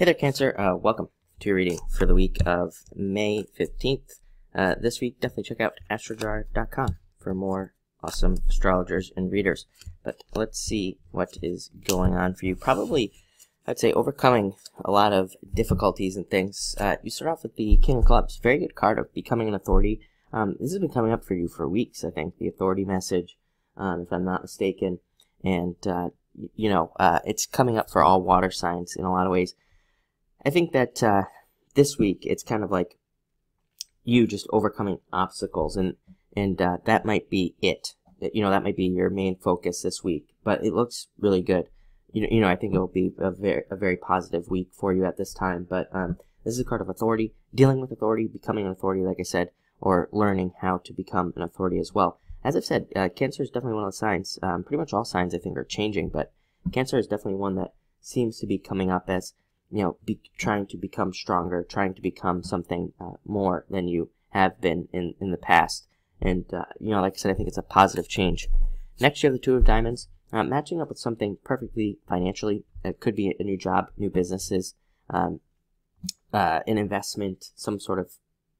Hey there, Cancer. Welcome to your reading for the week of May 15th. This week, definitely check out astrojar.com for more awesome astrologers and readers. But let's see what is going on for you. Probably, I'd say, overcoming a lot of difficulties and things. You start off with the King of Clubs. Very good card of becoming an authority. This has been coming up for you for weeks, I think. The authority message, if I'm not mistaken. And, it's coming up for all water signs in a lot of ways. I think that this week it's kind of like you just overcoming obstacles, and that might be it. That might be your main focus this week. But it looks really good. I think it will be a very positive week for you at this time. But this is a card of authority, dealing with authority, becoming an authority, like I said, or learning how to become an authority as well. As I've said, Cancer is definitely one of the signs. Pretty much all signs I think are changing, but Cancer is definitely one that seems to be coming up as trying to become stronger, trying to become something more than you have been in the past. And, like I said, I think it's a positive change. Next, you have the Two of Diamonds, matching up with something perfectly financially. It could be a new job, new businesses, an investment, some sort of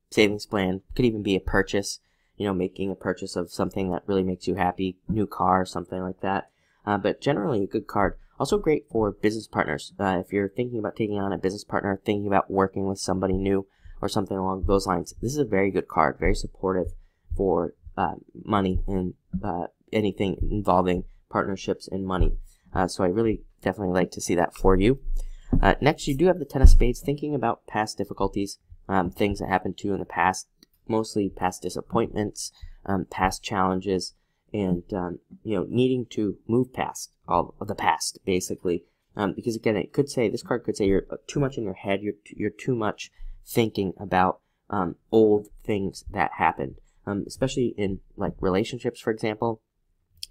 savings plan. Could even be a purchase, making a purchase of something that really makes you happy, new car, something like that. But generally a good card. Also great for business partners. If you're thinking about taking on a business partner, thinking about working with somebody new or something along those lines, this is a very good card, very supportive for money and anything involving partnerships and money. So I really definitely like to see that for you. Next, you do have the Ten of Spades, thinking about past difficulties, things that happened to you in the past, mostly past disappointments, past challenges, and needing to move past all of the past, basically, because again, this card could say you're too much in your head. You're too much thinking about old things that happened, especially in like relationships, for example.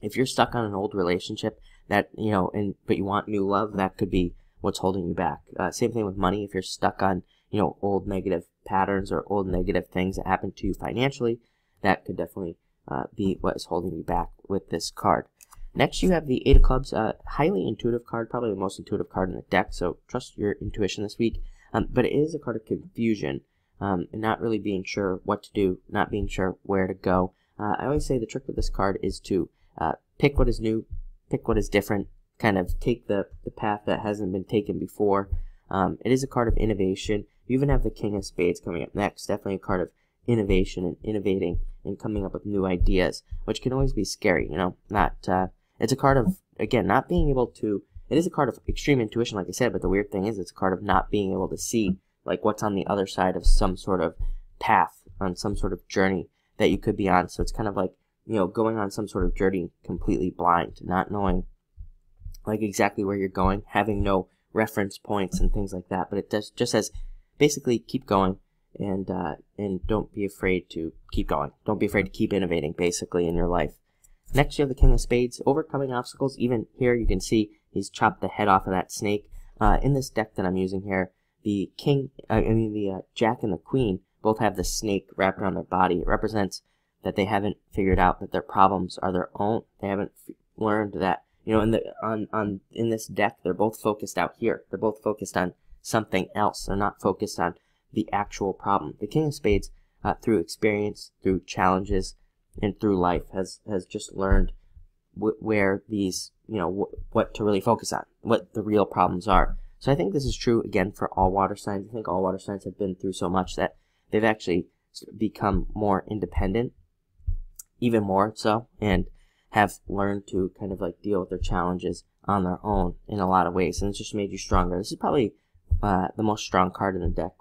If you're stuck on an old relationship that but you want new love, that could be what's holding you back. Same thing with money. If you're stuck on old negative patterns or old negative things that happened to you financially, that could definitely be what is holding you back with this card. Next, you have the Eight of Clubs, highly intuitive card, probably the most intuitive card in the deck, so trust your intuition this week. But it is a card of confusion, and not really being sure what to do, not being sure where to go. I always say the trick with this card is to pick what is new, pick what is different, kind of take the path that hasn't been taken before. It is a card of innovation. You even have the King of Spades coming up next, definitely a card of innovation and innovating and coming up with new ideas, which can always be scary, it's a card of, again, not being able to, it is a card of extreme intuition, like I said, but the weird thing is it's a card of not being able to see, like, what's on the other side of some sort of path, on some sort of journey that you could be on. So it's kind of like, going on some sort of journey completely blind, not knowing, like, exactly where you're going, having no reference points and things like that. But it just says, basically, keep going. And don't be afraid to keep going. Don't be afraid to keep innovating, basically, in your life. Next, you have the King of Spades, overcoming obstacles. Even here, you can see he's chopped the head off of that snake. In this deck that I'm using here, the Jack and the Queen both have the snake wrapped around their body. It represents that they haven't figured out that their problems are their own. They haven't learned that, in this deck, they're both focused out here. They're both focused on something else. They're not focused on the actual problem. The King of Spades, through experience, through challenges, and through life, has just learned where these, what to really focus on, what the real problems are. So I think this is true, again, for all water signs. I think all water signs have been through so much that they've actually become more independent, even more so, and have learned to kind of like deal with their challenges on their own in a lot of ways, and it's just made you stronger. This is probably the most strong card in the deck.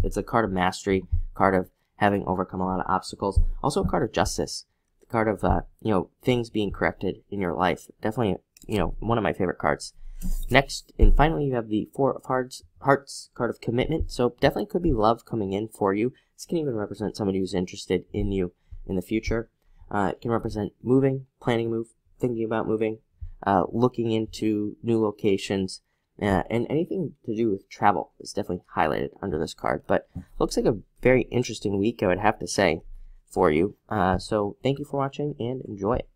It's a card of mastery, card of having overcome a lot of obstacles. Also a card of justice, the card of things being corrected in your life. Definitely, one of my favorite cards. Next, and finally, you have the Four of Hearts card of commitment. So definitely could be love coming in for you. This can even represent somebody who's interested in you in the future. It can represent moving, planning a move, thinking about moving, looking into new locations. And anything to do with travel is definitely highlighted under this card. But looks like a very interesting week, I would have to say, for you. So thank you for watching and enjoy it.